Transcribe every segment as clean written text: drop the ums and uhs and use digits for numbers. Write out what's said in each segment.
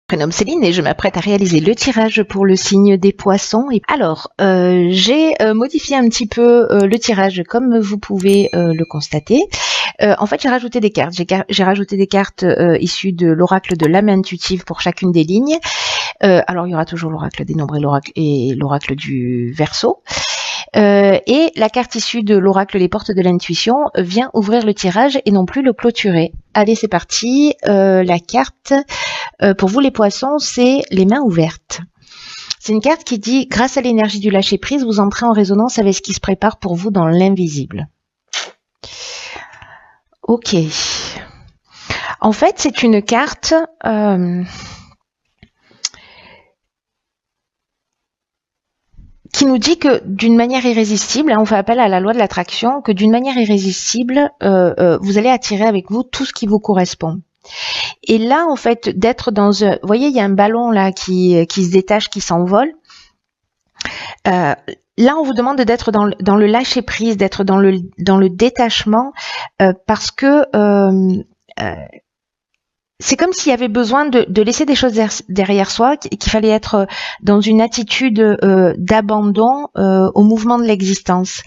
Prénomme Céline et je m'apprête à réaliser le tirage pour le signe des poissons. Alors, j'ai modifié un petit peu le tirage comme vous pouvez le constater. En fait, j'ai rajouté des cartes. J'ai rajouté des cartes issues de l'oracle de l'âme intuitive pour chacune des lignes. Alors, il y aura toujours l'oracle des nombres et l'oracle du Verseau. Et la carte issue de l'oracle des portes de l'intuition vient ouvrir le tirage et non plus le clôturer. Allez, c'est parti. La carte, pour vous les poissons, c'est les mains ouvertes. C'est une carte qui dit, grâce à l'énergie du lâcher-prise, vous entrez en résonance avec ce qui se prépare pour vous dans l'invisible. Ok. En fait, c'est une carte... qui nous dit que d'une manière irrésistible, on fait appel à la loi de l'attraction, que d'une manière irrésistible, vous allez attirer avec vous tout ce qui vous correspond. Et là, en fait, d'être dans un... Vous voyez, il y a un ballon là qui se détache, qui s'envole. Là, on vous demande d'être dans le lâcher-prise, d'être dans le détachement, parce que... c'est comme s'il y avait besoin de laisser des choses derrière soi, qu'il fallait être dans une attitude d'abandon au mouvement de l'existence.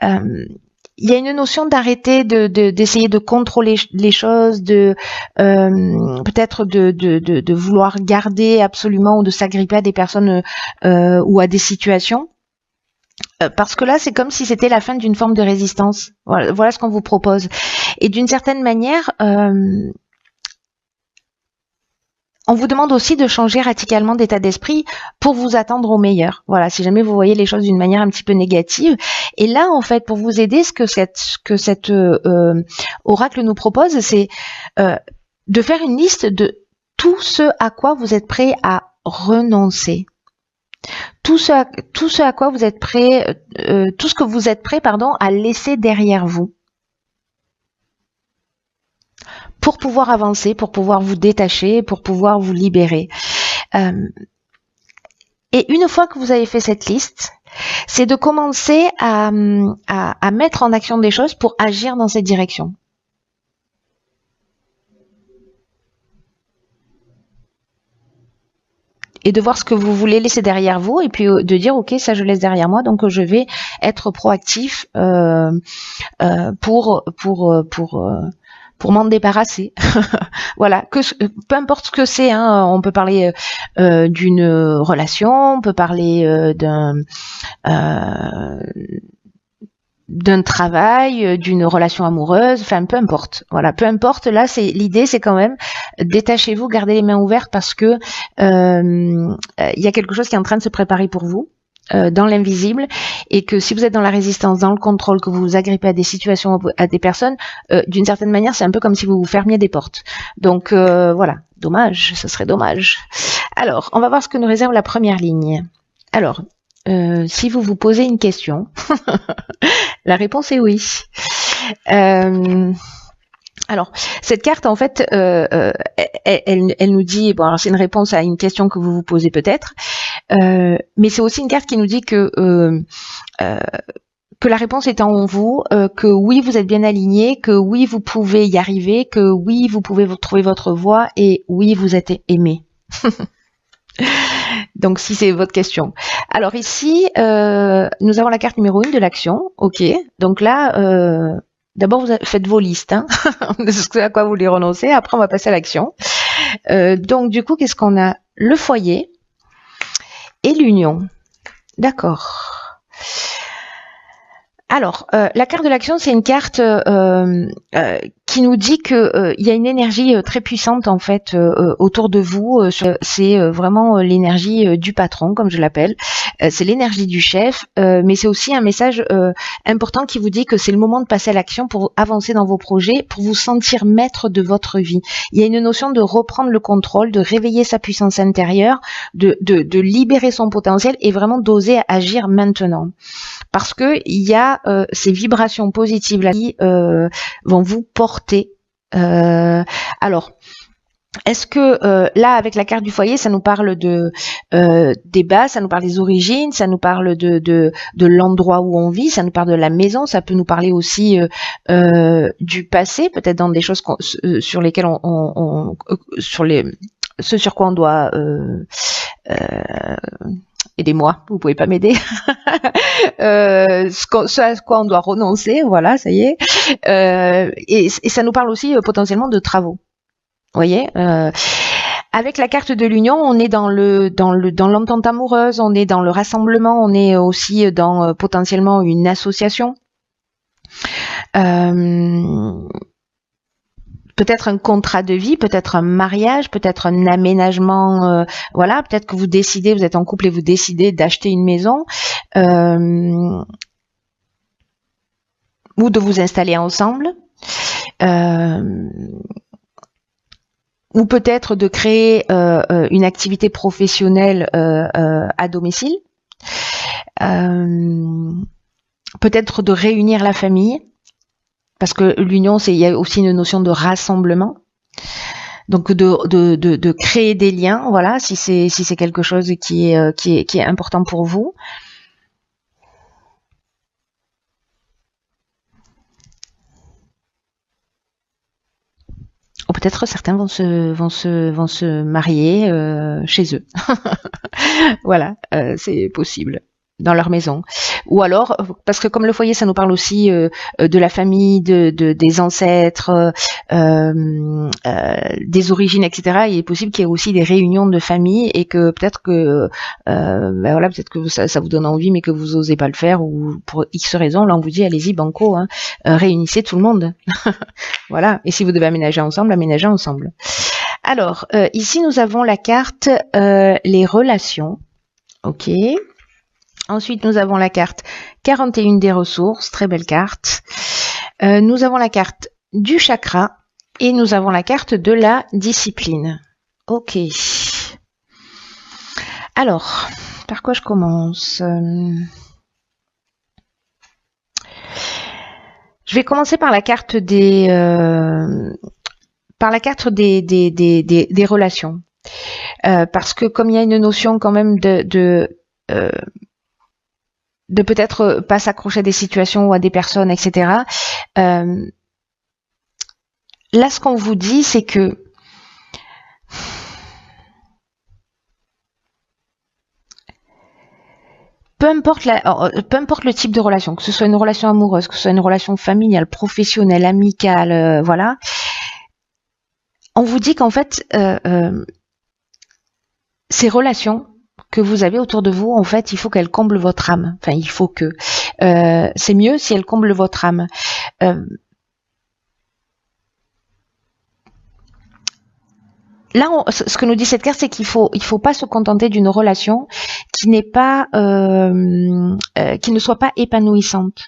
Il y a une notion d'arrêter d'essayer de contrôler les choses, peut-être de vouloir garder absolument ou de s'agripper à des personnes ou à des situations. Parce que là, c'est comme si c'était la fin d'une forme de résistance. Voilà ce qu'on vous propose. Et d'une certaine manière... on vous demande aussi de changer radicalement d'état d'esprit pour vous attendre au meilleur. Voilà, si jamais vous voyez les choses d'une manière un petit peu négative. Et là, en fait, pour vous aider, ce que cet oracle nous propose, c'est de faire une liste de tout ce à quoi vous êtes prêt à renoncer. Tout ce à quoi vous êtes prêt, tout ce que vous êtes prêt, à laisser derrière vous. Pour pouvoir avancer, pour pouvoir vous détacher, pour pouvoir vous libérer. Et une fois que vous avez fait cette liste, c'est de commencer à mettre en action des choses pour agir dans cette direction. Et de voir ce que vous voulez laisser derrière vous et puis de dire ok, ça je laisse derrière moi, donc je vais être proactif pour m'en débarrasser. Voilà, peu importe ce que c'est, hein, on peut parler d'une relation, on peut parler d'un travail, d'une relation amoureuse, enfin peu importe. Voilà, peu importe. Là, l'idée, c'est quand même détachez-vous, gardez les mains ouvertes parce que y a quelque chose qui est en train de se préparer pour vous. Dans l'invisible, et que si vous êtes dans la résistance, dans le contrôle, que vous vous agrippez à des situations, à des personnes, d'une certaine manière, c'est un peu comme si vous vous fermiez des portes. Donc voilà, dommage, ce serait dommage. Alors, on va voir ce que nous réserve la première ligne. Alors, si vous vous posez une question, la réponse est oui. Alors, cette carte, en fait, elle nous dit, bon, alors c'est une réponse à une question que vous vous posez peut-être, mais c'est aussi une carte qui nous dit que la réponse est en vous, que oui, vous êtes bien aligné, que oui, vous pouvez y arriver, que oui, vous pouvez trouver votre voie, et oui, vous êtes aimé. Donc, si c'est votre question. Alors ici, nous avons la carte numéro 1 de l'action. Ok, donc là... d'abord, vous faites vos listes, hein, de ce à quoi vous voulez renoncer. Après, on va passer à l'action. Donc, du coup, qu'est-ce qu'on a? Le foyer et l'union. D'accord. Alors, la carte de l'action, c'est une carte qui nous dit que il y a une énergie très puissante en fait autour de vous. C'est vraiment l'énergie du patron, comme je l'appelle. C'est l'énergie du chef, mais c'est aussi un message important qui vous dit que c'est le moment de passer à l'action pour avancer dans vos projets, pour vous sentir maître de votre vie. Il y a une notion de reprendre le contrôle, de réveiller sa puissance intérieure, de libérer son potentiel et vraiment d'oser agir maintenant. Parce que il y a ces vibrations positives là qui vont vous porter. Alors, est-ce que là, avec la carte du foyer, ça nous parle des bases, ça nous parle des origines, ça nous parle de l'endroit où on vit, ça nous parle de la maison, ça peut nous parler aussi du passé, peut-être dans des choses sur lesquelles ce sur quoi on doit aidez-moi, vous pouvez pas m'aider. Ce à quoi on doit renoncer, voilà, ça y est. Et ça nous parle aussi potentiellement de travaux. Vous voyez, avec la carte de l'union, on est dans l'entente amoureuse, on est dans le rassemblement, on est aussi dans potentiellement une association. Peut-être un contrat de vie, peut-être un mariage, peut-être un aménagement, voilà, peut-être que vous décidez, vous êtes en couple et vous décidez d'acheter une maison, ou de vous installer ensemble, ou peut-être de créer une activité professionnelle à domicile, peut-être de réunir la famille. Parce que l'union, il y a aussi une notion de rassemblement, donc de créer des liens, voilà, si c'est quelque chose qui est important pour vous. Ou peut-être certains vont se marier chez eux. Voilà, c'est possible. Dans leur maison. Ou alors, parce que comme le foyer, ça nous parle aussi de la famille, des ancêtres, des origines, etc. Il est possible qu'il y ait aussi des réunions de famille et que peut-être que, ben voilà, peut-être que ça vous donne envie, mais que vous osez pas le faire ou pour X raisons. Là, on vous dit, allez-y, banco, hein, réunissez tout le monde. Voilà. Et si vous devez aménager ensemble, aménagez ensemble. Alors, ici, nous avons la carte les relations. Ok. Ensuite, nous avons la carte 41 des ressources, très belle carte. Nous avons la carte du chakra et nous avons la carte de la discipline. Ok. Alors, par quoi je commence? Je vais commencer par la carte des relations. Parce que comme il y a une notion quand même de peut-être pas s'accrocher à des situations ou à des personnes, etc. Là, ce qu'on vous dit, c'est que peu importe le type de relation, que ce soit une relation amoureuse, que ce soit une relation familiale, professionnelle, amicale, voilà, on vous dit qu'en fait, ces relations que vous avez autour de vous, en fait, il faut qu'elles comblent votre âme. Enfin, il faut que. C'est mieux si elles comblent votre âme. Là, ce que nous dit cette carte, c'est qu'il faut pas se contenter d'une relation qui n'est pas, qui ne soit pas épanouissante.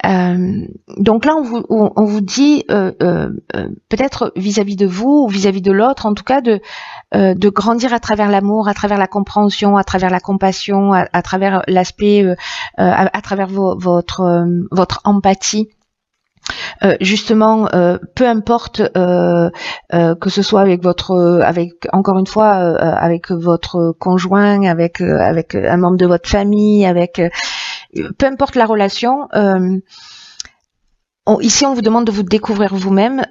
Donc là, on vous dit peut-être vis-à-vis de vous ou vis-à-vis de l'autre, en tout cas de grandir à travers l'amour, à travers la compréhension, à travers la compassion, à travers l'aspect, à travers votre empathie. Justement, peu importe que ce soit avec encore une fois avec votre conjoint, avec un membre de votre famille, avec peu importe la relation. Ici, on vous demande de vous découvrir vous-même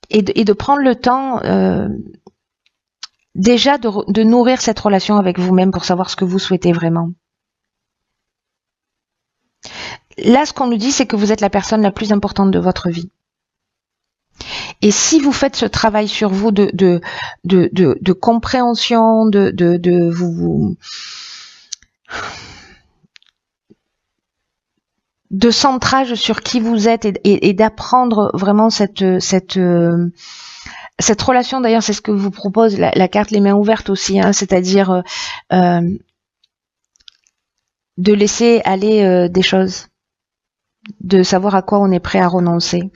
et de prendre le temps déjà de nourrir cette relation avec vous-même pour savoir ce que vous souhaitez vraiment. Là, ce qu'on nous dit, c'est que vous êtes la personne la plus importante de votre vie. Et si vous faites ce travail sur vous de compréhension, de vous de centrage sur qui vous êtes et d'apprendre vraiment cette relation, d'ailleurs, c'est ce que vous propose la carte les mains ouvertes aussi, hein, c'est-à-dire de laisser aller des choses, de savoir à quoi on est prêt à renoncer.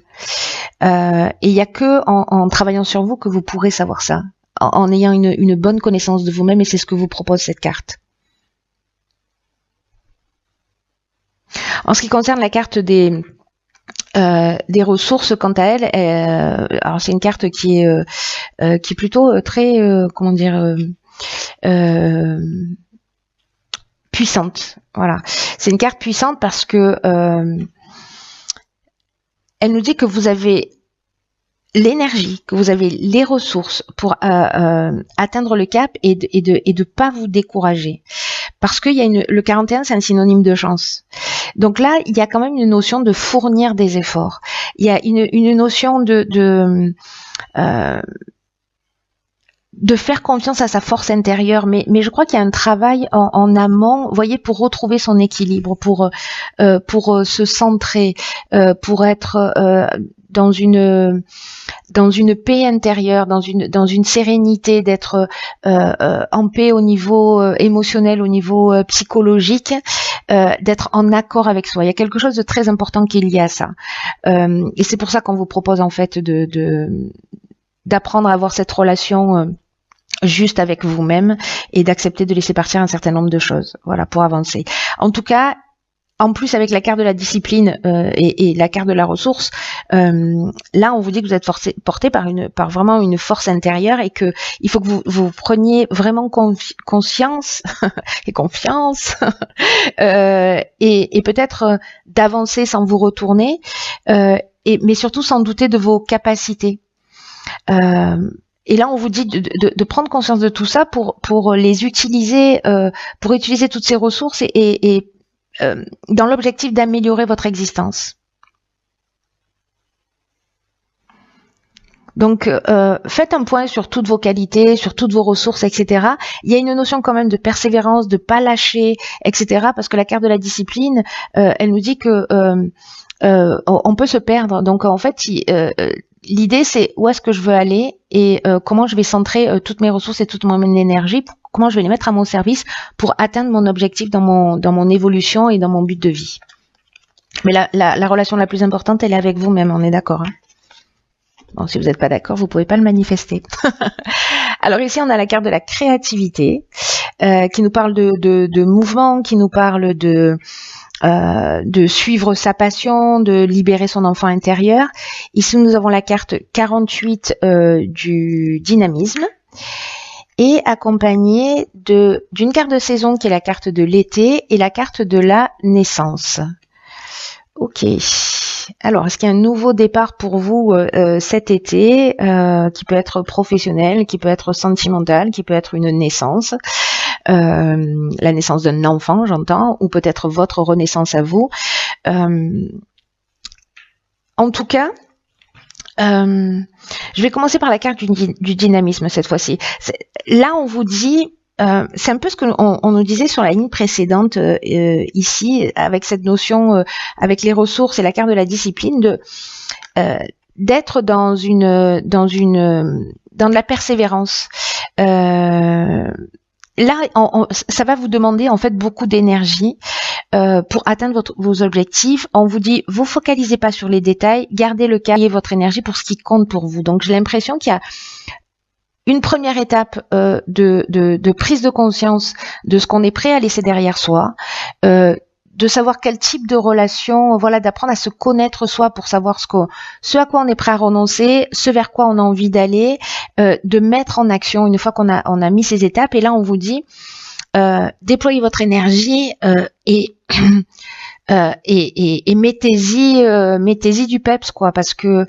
Et il n'y a que en travaillant sur vous que vous pourrez savoir ça, en ayant une bonne connaissance de vous-même, et c'est ce que vous propose cette carte. En ce qui concerne la carte des ressources, quant à elle, alors c'est une carte qui est plutôt très comment dire puissante. Voilà, c'est une carte puissante parce que elle nous dit que vous avez l'énergie, que vous avez les ressources pour atteindre le cap et de pas vous décourager. Parce qu'il y a le 41, c'est un synonyme de chance. Donc là, il y a quand même une notion de fournir des efforts. Il y a une notion de faire confiance à sa force intérieure, mais je crois qu'il y a un travail en amont, vous voyez, pour retrouver son équilibre, pour se centrer, pour être dans une paix intérieure, dans une sérénité, d'être en paix au niveau émotionnel, au niveau psychologique, d'être en accord avec soi. Il y a quelque chose de très important qui est lié à ça, et c'est pour ça qu'on vous propose en fait d'apprendre à avoir cette relation juste avec vous-même et d'accepter de laisser partir un certain nombre de choses, voilà, pour avancer. En tout cas, en plus avec la carte de la discipline et la carte de la ressource, là on vous dit que vous êtes porté par vraiment une force intérieure et que il faut que vous preniez vraiment conscience et confiance et peut-être d'avancer sans vous retourner, mais surtout sans douter de vos capacités. Et là, on vous dit de prendre conscience de tout ça pour les utiliser, pour utiliser toutes ces ressources et dans l'objectif d'améliorer votre existence. Donc, faites un point sur toutes vos qualités, sur toutes vos ressources, etc. Il y a une notion quand même de persévérance, de pas lâcher, etc. Parce que la carte de la discipline, elle nous dit que on peut se perdre. Donc, en fait, l'idée, c'est où est-ce que je veux aller et comment je vais centrer toutes mes ressources et toute mon énergie, comment je vais les mettre à mon service pour atteindre mon objectif dans mon évolution et dans mon but de vie. Mais la relation la plus importante, elle est avec vous-même, on est d'accord, hein? Bon, si vous n'êtes pas d'accord, vous pouvez pas le manifester. Alors ici, on a la carte de la créativité qui nous parle de mouvement, qui nous parle de suivre sa passion, de libérer son enfant intérieur. Ici, nous avons la carte 48 du dynamisme et accompagnée d'une carte de saison qui est la carte de l'été et la carte de la naissance. Ok. Alors, est-ce qu'il y a un nouveau départ pour vous cet été qui peut être professionnel, qui peut être sentimental, qui peut être une naissance, la naissance d'un enfant, j'entends, ou peut-être votre renaissance à vous. En tout cas, je vais commencer par la carte du dynamisme cette fois-ci. Là, on vous dit... c'est un peu ce qu'on nous disait sur la ligne précédente ici, avec cette notion, avec les ressources et la carte de la discipline, d'être dans de la persévérance. Là, ça va vous demander en fait beaucoup d'énergie pour atteindre vos objectifs. On vous dit, vous focalisez pas sur les détails, gardez le cap et votre énergie pour ce qui compte pour vous. Donc, j'ai l'impression qu'il y a une première étape de prise de conscience de ce qu'on est prêt à laisser derrière soi, de savoir quel type de relation, voilà, d'apprendre à se connaître soi pour savoir ce à quoi on est prêt à renoncer, ce vers quoi on a envie d'aller, de mettre en action une fois qu'on a mis ces étapes. Et là, on vous dit, déployez votre énergie et mettez-y du peps, quoi, parce que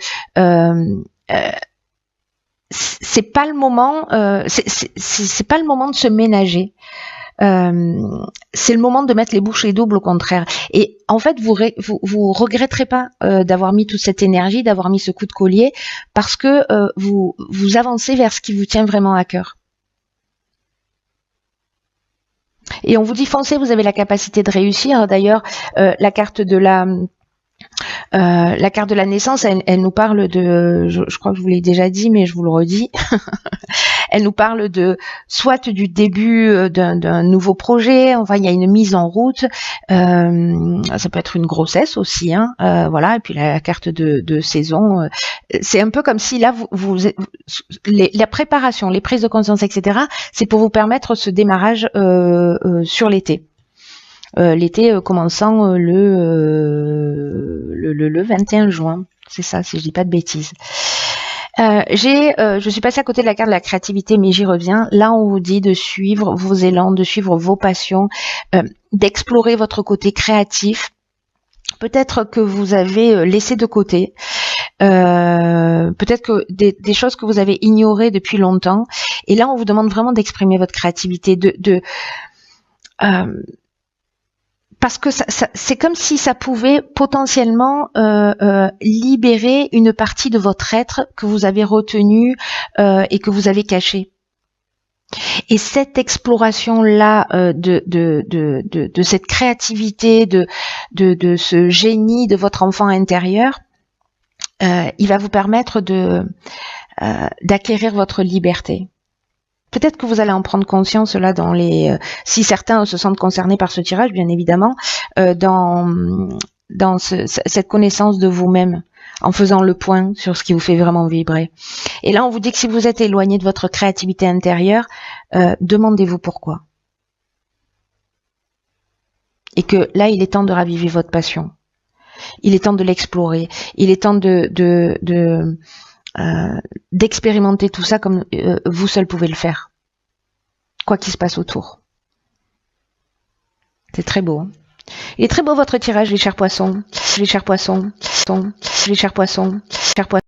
c'est pas le moment, c'est pas le moment de se ménager. C'est le moment de mettre les bouchées doubles, au contraire. Et en fait, vous regretterez pas d'avoir mis toute cette énergie, d'avoir mis ce coup de collier, parce que vous avancez vers ce qui vous tient vraiment à cœur. Et on vous dit foncez, vous avez la capacité de réussir. D'ailleurs, la carte de la naissance, elle nous parle de, je crois que je vous l'ai déjà dit, mais je vous le redis, elle nous parle soit du début d'un nouveau projet, enfin il y a une mise en route, ça peut être une grossesse aussi, hein, voilà, et puis la carte de saison, c'est un peu comme si là, la préparation, les prises de conscience, etc., c'est pour vous permettre ce démarrage sur l'été. L'été commençant le 21 juin, c'est ça, si je dis pas de bêtises. Je suis passée à côté de la carte de la créativité, mais j'y reviens. Là, on vous dit de suivre vos élans, de suivre vos passions, d'explorer votre côté créatif. Peut-être que vous avez laissé de côté. peut-être que des choses que vous avez ignorées depuis longtemps. Et là, on vous demande vraiment d'exprimer votre créativité, parce que c'est comme si ça pouvait potentiellement libérer une partie de votre être que vous avez retenu et que vous avez caché. Et cette exploration-là de cette créativité, de ce génie de votre enfant intérieur, il va vous permettre d'acquérir votre liberté. Peut-être que vous allez en prendre conscience là dans si certains se sentent concernés par ce tirage, bien évidemment, dans cette connaissance de vous-même, en faisant le point sur ce qui vous fait vraiment vibrer. Et là, on vous dit que si vous êtes éloigné de votre créativité intérieure, demandez-vous pourquoi. Et que là, il est temps de raviver votre passion. Il est temps de l'explorer. Il est temps d'expérimenter tout ça comme vous seul pouvez le faire. Quoi qu'il se passe autour. C'est très beau. Hein. Il est très beau votre tirage, les chers poissons. Les chers poissons. Les chers poissons. Les chers poissons.